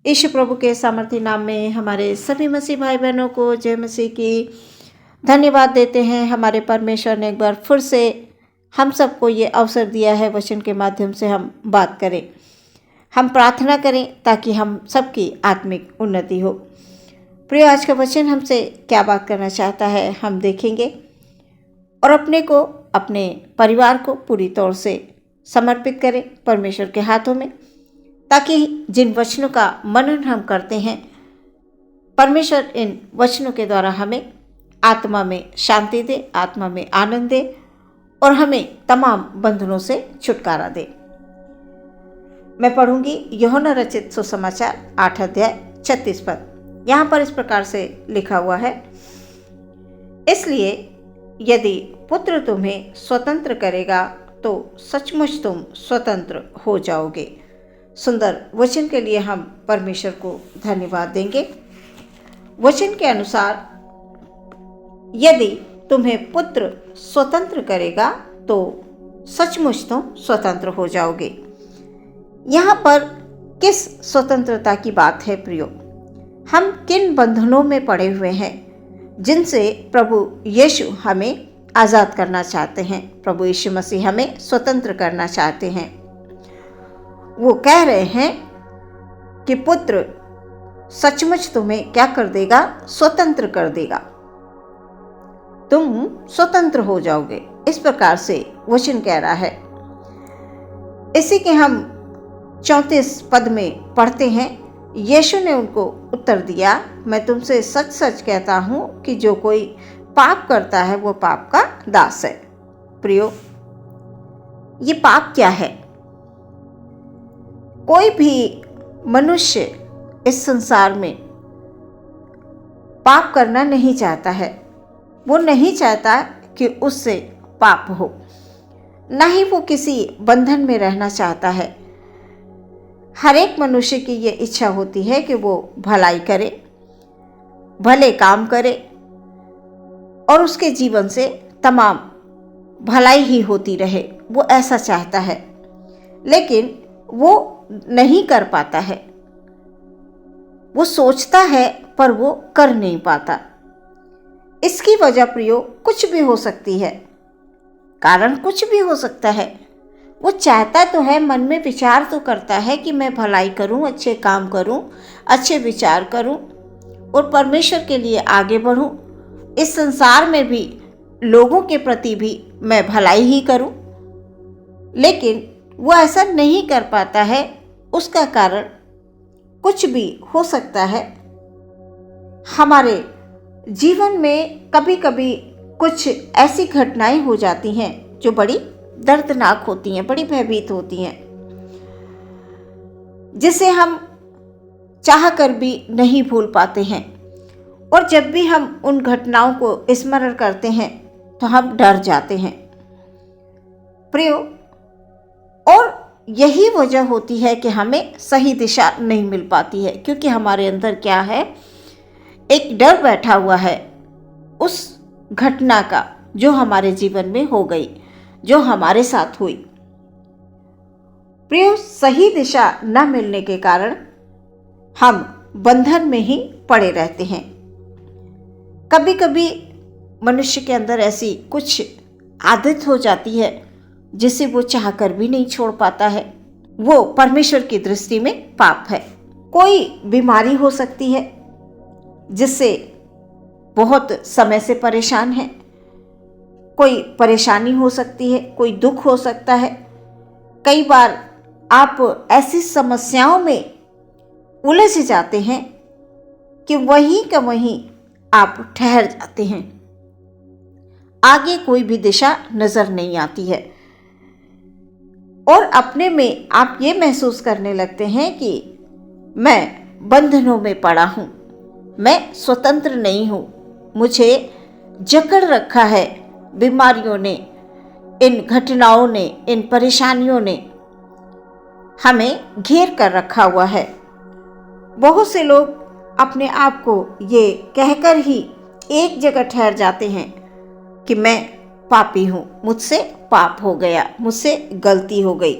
यीशु प्रभु के सामर्थी नाम में हमारे सभी मसीह भाई बहनों को जय मसीह की धन्यवाद देते हैं। हमारे परमेश्वर ने एक बार फिर से हम सबको ये अवसर दिया है वचन के माध्यम से हम बात करें, हम प्रार्थना करें ताकि हम सबकी आत्मिक उन्नति हो। प्रिय, आज का वचन हमसे क्या बात करना चाहता है हम देखेंगे और अपने को, अपने परिवार को पूरी तौर से समर्पित करें परमेश्वर के हाथों में, ताकि जिन वचनों का मनन हम करते हैं परमेश्वर इन वचनों के द्वारा हमें आत्मा में शांति दे, आत्मा में आनंद दे और हमें तमाम बंधनों से छुटकारा दे। मैं पढ़ूंगी यूहन्ना रचित सुसमाचार 8 अध्याय 36 पद। यहाँ पर इस प्रकार से लिखा हुआ है, इसलिए यदि पुत्र तुम्हें स्वतंत्र करेगा तो सचमुच तुम स्वतंत्र हो जाओगे। सुंदर वचन के लिए हम परमेश्वर को धन्यवाद देंगे। वचन के अनुसार यदि तुम्हें पुत्र स्वतंत्र करेगा तो सचमुच तुम स्वतंत्र हो जाओगे। यहाँ पर किस स्वतंत्रता की बात है प्रियो? हम किन बंधनों में पड़े हुए हैं जिनसे प्रभु यीशु हमें आज़ाद करना चाहते हैं? प्रभु यीशु मसीह हमें स्वतंत्र करना चाहते हैं। वो कह रहे हैं कि पुत्र सचमुच तुम्हें क्या कर देगा? स्वतंत्र कर देगा, तुम स्वतंत्र हो जाओगे। इस प्रकार से वचन कह रहा है। इसी के हम 34 पद में पढ़ते हैं, यीशु ने उनको उत्तर दिया, मैं तुमसे सच सच कहता हूं कि जो कोई पाप करता है वो पाप का दास है। प्रियो, ये पाप क्या है? कोई भी मनुष्य इस संसार में पाप करना नहीं चाहता है। वो नहीं चाहता कि उससे पाप हो, ना ही वो किसी बंधन में रहना चाहता है। हर एक मनुष्य की ये इच्छा होती है कि वो भलाई करे, भले काम करे और उसके जीवन से तमाम भलाई ही होती रहे। वो ऐसा चाहता है, लेकिन वो नहीं कर पाता है। वो सोचता है पर वो कर नहीं पाता। इसकी वजह प्रियो कुछ भी हो सकती है, कारण कुछ भी हो सकता है। वो चाहता तो है, मन में विचार तो करता है कि मैं भलाई करूं, अच्छे काम करूं, अच्छे विचार करूं और परमेश्वर के लिए आगे बढ़ूं। इस संसार में भी लोगों के प्रति भी मैं भलाई ही करूं, लेकिन वो ऐसा नहीं कर पाता है। उसका कारण कुछ भी हो सकता है। हमारे जीवन में कभी कभी कुछ ऐसी घटनाएं हो जाती हैं जो बड़ी दर्दनाक होती हैं, बड़ी भयभीत होती हैं, जिसे हम चाह कर भी नहीं भूल पाते हैं। और जब भी हम उन घटनाओं को स्मरण करते हैं तो हम डर जाते हैं प्रियो। और यही वजह होती है कि हमें सही दिशा नहीं मिल पाती है, क्योंकि हमारे अंदर क्या है, एक डर बैठा हुआ है उस घटना का जो हमारे जीवन में हो गई, जो हमारे साथ हुई। प्रियो, सही दिशा न मिलने के कारण हम बंधन में ही पड़े रहते हैं। कभी कभी मनुष्य के अंदर ऐसी कुछ आदत हो जाती है जिसे वो चाहकर भी नहीं छोड़ पाता है। वो परमेश्वर की दृष्टि में पाप है। कोई बीमारी हो सकती है जिससे बहुत समय से परेशान है, कोई परेशानी हो सकती है, कोई दुख हो सकता है। कई बार आप ऐसी समस्याओं में उलझ जाते हैं कि वहीं का वहीं आप ठहर जाते हैं, आगे कोई भी दिशा नजर नहीं आती है और अपने में आप ये महसूस करने लगते हैं कि मैं बंधनों में पड़ा हूं, मैं स्वतंत्र नहीं हूं, मुझे जकड़ रखा है बीमारियों ने, इन घटनाओं ने, इन परेशानियों ने हमें घेर कर रखा हुआ है। बहुत से लोग अपने आप को ये कहकर ही एक जगह ठहर जाते हैं कि मैं पापी हूँ, मुझसे पाप हो गया, मुझसे गलती हो गई।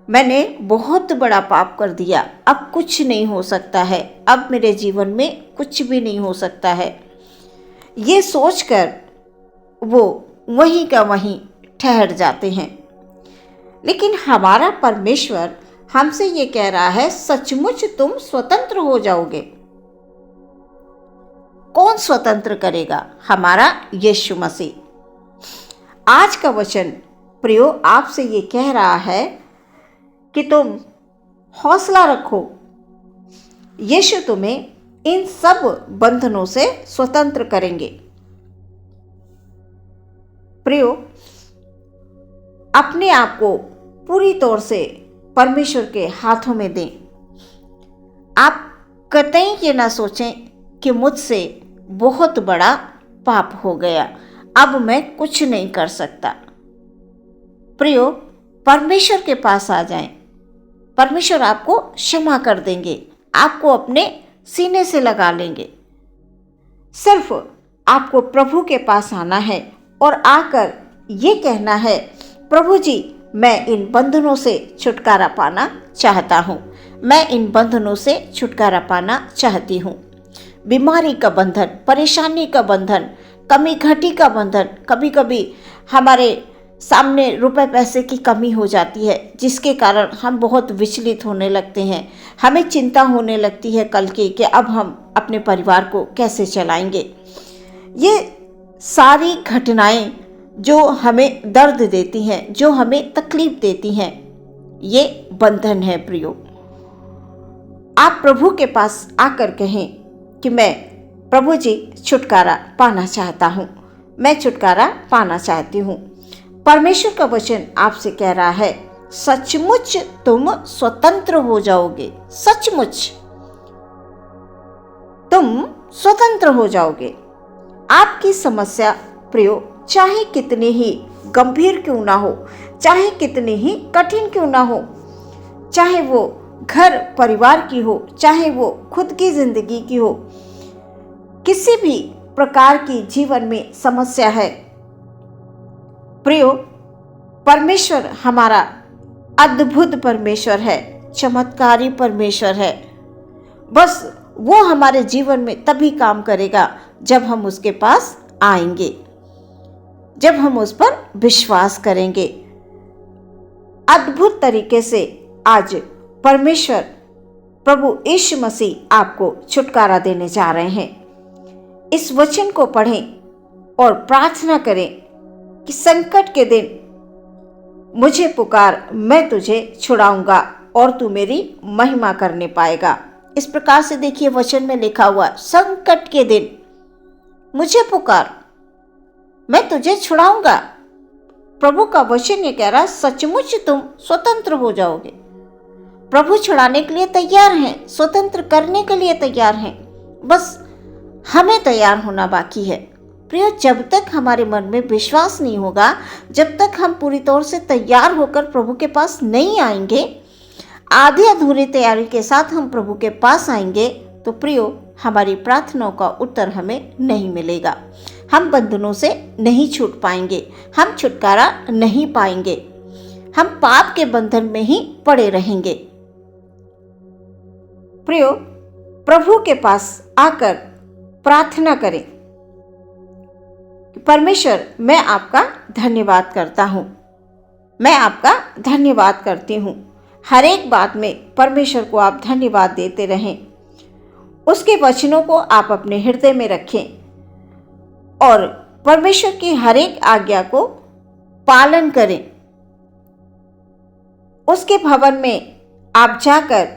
मैंने बहुत बड़ा पाप कर दिया, अब कुछ नहीं हो सकता है, अब मेरे जीवन में कुछ भी नहीं हो सकता है। ये सोचकर वो वहीं का वहीं ठहर जाते हैं। लेकिन हमारा परमेश्वर हमसे ये कह रहा है, सचमुच तुम स्वतंत्र हो जाओगे। कौन स्वतंत्र करेगा? हमारा यीशु मसीह। आज का वचन प्रियो आपसे ये कह रहा है कि तुम हौसला रखो, यीशु तुम्हें इन सब बंधनों से स्वतंत्र करेंगे। प्रियो, अपने आप को पूरी तौर से परमेश्वर के हाथों में दें। आप कतई ये ना सोचें कि मुझसे बहुत बड़ा पाप हो गया, अब मैं कुछ नहीं कर सकता। प्रियो, परमेश्वर के पास आ जाएं। परमेश्वर आपको क्षमा कर देंगे, आपको अपने सीने से लगा लेंगे। सिर्फ आपको प्रभु के पास आना है और आकर ये कहना है, प्रभु जी, मैं इन बंधनों से छुटकारा पाना चाहता हूँ, मैं इन बंधनों से छुटकारा पाना चाहती हूँ। बीमारी का बंधन, परेशानी का बंधन, कमी घटी का बंधन, कभी कभी हमारे सामने रुपए पैसे की कमी हो जाती है, जिसके कारण हम बहुत विचलित होने लगते हैं। हमें चिंता होने लगती है कल की कि अब हम अपने परिवार को कैसे चलाएंगे। ये सारी घटनाएं जो हमें दर्द देती हैं, जो हमें तकलीफ देती हैं, ये बंधन है। प्रियो, आप प्रभु के पास आकर कहें कि मैं प्रभु जी छुटकारा पाना चाहता हूँ, मैं छुटकारा पाना चाहती हूँ। परमेश्वर का वचन आपसे कह रहा है, सचमुच तुम स्वतंत्र हो जाओगे, सचमुच तुम स्वतंत्र हो जाओगे। आपकी समस्या प्रियो चाहे कितनी ही गंभीर क्यों ना हो, चाहे कितनी ही कठिन क्यों ना हो, चाहे वो घर परिवार की हो, चाहे वो खुद की जिंदगी की हो, किसी भी प्रकार की जीवन में समस्या है, प्रियो, परमेश्वर हमारा अद्भुत परमेश्वर है, चमत्कारी परमेश्वर है। बस वो हमारे जीवन में तभी काम करेगा जब हम उसके पास आएंगे, जब हम उस पर विश्वास करेंगे। अद्भुत तरीके से आज परमेश्वर प्रभु यीशु मसीह आपको छुटकारा देने जा रहे हैं। इस वचन को पढ़ें और प्रार्थना करें कि संकट के दिन मुझे पुकार, मैं तुझे छुड़ाऊंगा और तू मेरी महिमा करने पाएगा। इस प्रकार से देखिए वचन में लिखा हुआ, संकट के दिन मुझे पुकार, मैं तुझे छुड़ाऊंगा। प्रभु का वचन ये कह रहा है, सचमुच तुम स्वतंत्र हो जाओगे। प्रभु छुड़ाने के लिए तैयार हैं, स्वतंत्र करने के लिए तैयार हैं, बस हमें तैयार होना बाकी है। प्रियो, जब तक हमारे मन में विश्वास नहीं होगा, जब तक हम पूरी तौर से तैयार होकर प्रभु के पास नहीं आएंगे, आधी अधूरी तैयारी के साथ हम प्रभु के पास आएंगे, तो प्रियो हमारी प्रार्थनाओं का उत्तर हमें नहीं मिलेगा। हम बंधनों से नहीं छूट पाएंगे, हम छुटकारा नहीं पाएंगे, हम पाप के बंधन में ही पड़े रहेंगे। प्रियो, प्रभु के पास आकर प्रार्थना करें, परमेश्वर मैं आपका धन्यवाद करता हूँ, मैं आपका धन्यवाद करती हूँ। हर एक बात में परमेश्वर को आप धन्यवाद देते रहें, उसके वचनों को आप अपने हृदय में रखें और परमेश्वर की हर एक आज्ञा को पालन करें। उसके भवन में आप जाकर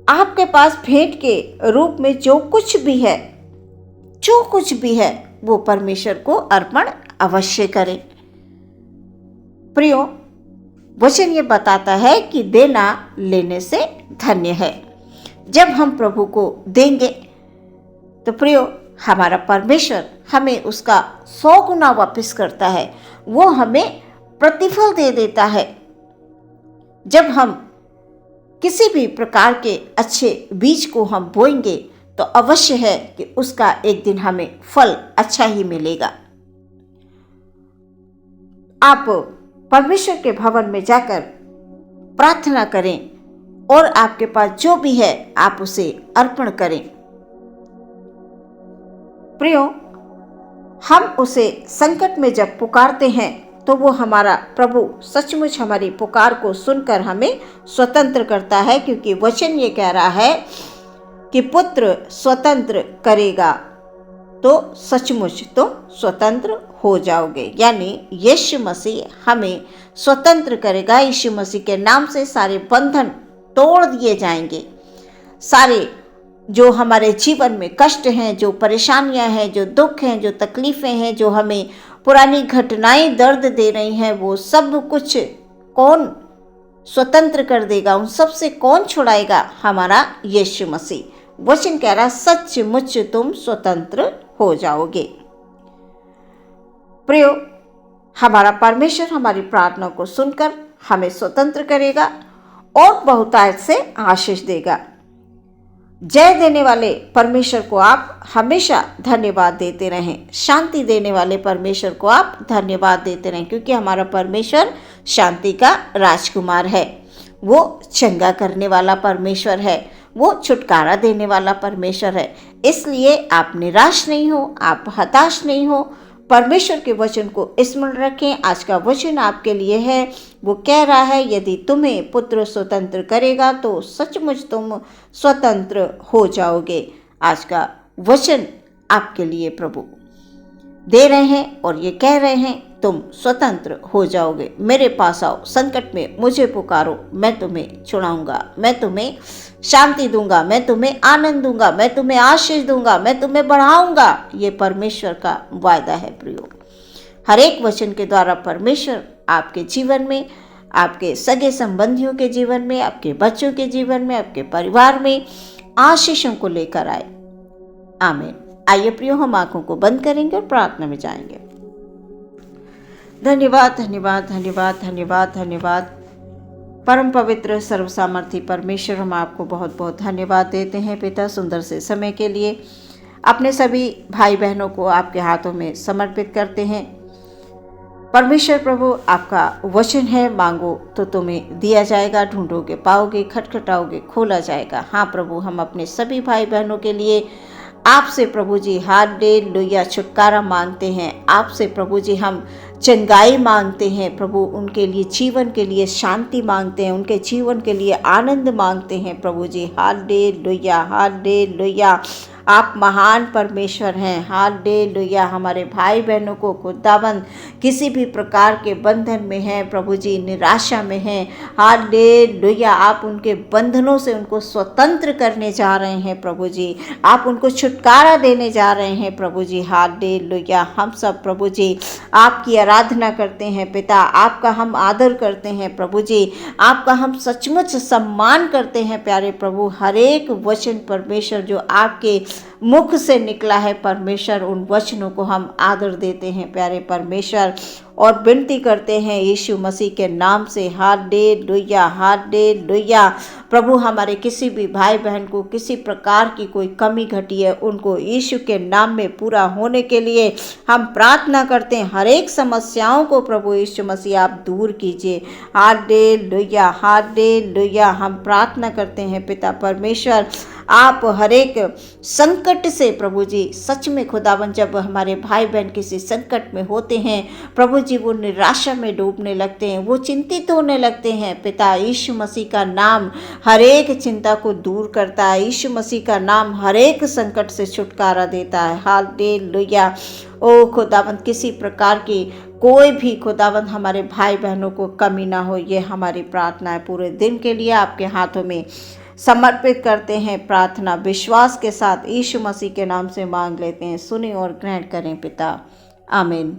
आपके पास भेंट के रूप में जो कुछ भी है वो परमेश्वर को अर्पण अवश्य करें। प्रियो, वचन ये बताता है कि देना लेने से धन्य है। जब हम प्रभु को देंगे तो प्रियो हमारा परमेश्वर हमें उसका 100 गुना वापस करता है, वो हमें प्रतिफल दे देता है। जब हम किसी भी प्रकार के अच्छे बीज को हम बोएंगे तो अवश्य है कि उसका एक दिन हमें फल अच्छा ही मिलेगा। आप परमेश्वर के भवन में जाकर प्रार्थना करें और आपके पास जो भी है आप उसे अर्पण करें। प्रियो, हम उसे संकट में जब पुकारते हैं तो वो हमारा प्रभु सचमुच हमारी पुकार को सुनकर हमें स्वतंत्र करता है, क्योंकि वचन ये कह रहा है कि पुत्र स्वतंत्र करेगा तो सचमुच तो स्वतंत्र हो जाओगे। यानी यीशु मसीह हमें स्वतंत्र करेगा। यीशु मसीह के नाम से सारे बंधन तोड़ दिए जाएंगे। सारे जो हमारे जीवन में कष्ट हैं, जो परेशानियां हैं, जो दुख हैं, जो तकलीफ़ें हैं, जो हमें पुरानी घटनाएं दर्द दे रही हैं, वो सब कुछ कौन स्वतंत्र कर देगा? उन सब से कौन छुड़ाएगा? हमारा यीशु मसीह। वचन कह रहा सचमुच तुम स्वतंत्र हो जाओगे। प्रियो, हमारा परमेश्वर हमारी प्रार्थना को सुनकर हमें स्वतंत्र करेगा और बहुतायत से आशीष देगा। जय देने वाले परमेश्वर को आप हमेशा धन्यवाद देते रहें। शांति देने वाले परमेश्वर को आप धन्यवाद देते रहें, क्योंकि हमारा परमेश्वर शांति का राजकुमार है। वो चंगा करने वाला परमेश्वर है, वो छुटकारा देने वाला परमेश्वर है। इसलिए आप निराश नहीं हो, आप हताश नहीं हो। परमेश्वर के वचन को स्मरण रखें। आज का वचन आपके लिए है। वो कह रहा है यदि तुम्हें पुत्र स्वतंत्र करेगा तो सचमुच तुम स्वतंत्र हो जाओगे। आज का वचन आपके लिए प्रभु दे रहे हैं और ये कह रहे हैं तुम स्वतंत्र हो जाओगे। मेरे पास आओ, संकट में मुझे पुकारो, मैं तुम्हें छुड़ाऊंगा, मैं तुम्हें शांति दूंगा, मैं तुम्हें आनंद दूंगा, मैं तुम्हें आशीष दूंगा, मैं तुम्हें बढ़ाऊंगा। ये परमेश्वर का वायदा है। प्रियो, हर एक वचन के द्वारा परमेश्वर आपके जीवन में, आपके सगे संबंधियों के जीवन में, आपके बच्चों के जीवन में, आपके परिवार में आशीषों को लेकर आए। आमीन। आइए प्रियो, हम आंखों को बंद करेंगे और प्रार्थना में जाएंगे। धन्यवाद, धन्यवाद, धन्यवाद, धन्यवाद, धन्यवाद। परम पवित्र सर्वसामर्थी परमेश्वर, हम आपको बहुत बहुत धन्यवाद देते हैं पिता, सुंदर से समय के लिए। अपने सभी भाई बहनों को आपके हाथों में समर्पित करते हैं। परमेश्वर प्रभु, आपका वचन है, मांगो तो तुम्हें दिया जाएगा, ढूंढोगे पाओगे, खटखटाओगे खोला जाएगा। हाँ प्रभु, हम अपने सभी भाई बहनों के लिए आपसे प्रभु जी हालेलुया छुटकारा मांगते हैं। आपसे प्रभु जी हम चंगाई मांगते हैं प्रभु, उनके लिए जीवन के लिए शांति मांगते हैं, उनके जीवन के लिए आनंद मांगते हैं प्रभु जी। Hallelujah, hallelujah. आप महान परमेश्वर हैं। हालेलुया। हमारे भाई बहनों को खुदाबंद किसी भी प्रकार के बंधन में हैं प्रभु जी, निराशा में हैं, हालेलुया, आप उनके बंधनों से उनको स्वतंत्र करने जा रहे हैं प्रभु जी। आप उनको छुटकारा देने जा रहे हैं प्रभु जी। हालेलुया। हम सब प्रभु जी आपकी आराधना करते हैं पिता, आपका हम आदर करते हैं प्रभु जी, आपका हम सचमुच सम्मान करते हैं प्यारे प्रभु। हर एक वचन परमेश्वर जो आपके मुख से निकला है परमेश्वर, उन वचनों को हम आदर देते हैं प्यारे परमेश्वर, और विनती करते हैं यीशु मसीह के नाम से। Hallelujah, hallelujah. प्रभु, हमारे किसी भी भाई बहन को किसी प्रकार की कोई कमी घटी है, उनको यीशु के नाम में पूरा होने के लिए हम प्रार्थना करते हैं। हर एक समस्याओं को प्रभु यीशु मसीह आप दूर कीजिए। Hallelujah, hallelujah. हम प्रार्थना करते हैं पिता परमेश्वर, आप हर एक संकट से प्रभु जी, सच में खुदावन, जब हमारे भाई बहन किसी संकट में होते हैं प्रभु जी, वो निराशा में डूबने लगते हैं, वो चिंतित होने लगते हैं पिता, यीशु मसीह का नाम हर एक चिंता को दूर करता है। यीशु मसीह का नाम हर एक संकट से छुटकारा देता है। हालेलुया। ओ खुदावन, किसी प्रकार की कोई भी खुदावन हमारे भाई बहनों को कमी ना हो, ये हमारी प्रार्थना है। पूरे दिन के लिए आपके हाथों में समर्पित करते हैं। प्रार्थना विश्वास के साथ यीशु मसीह के नाम से मांग लेते हैं। सुने और ग्रहण करें पिता। आमीन।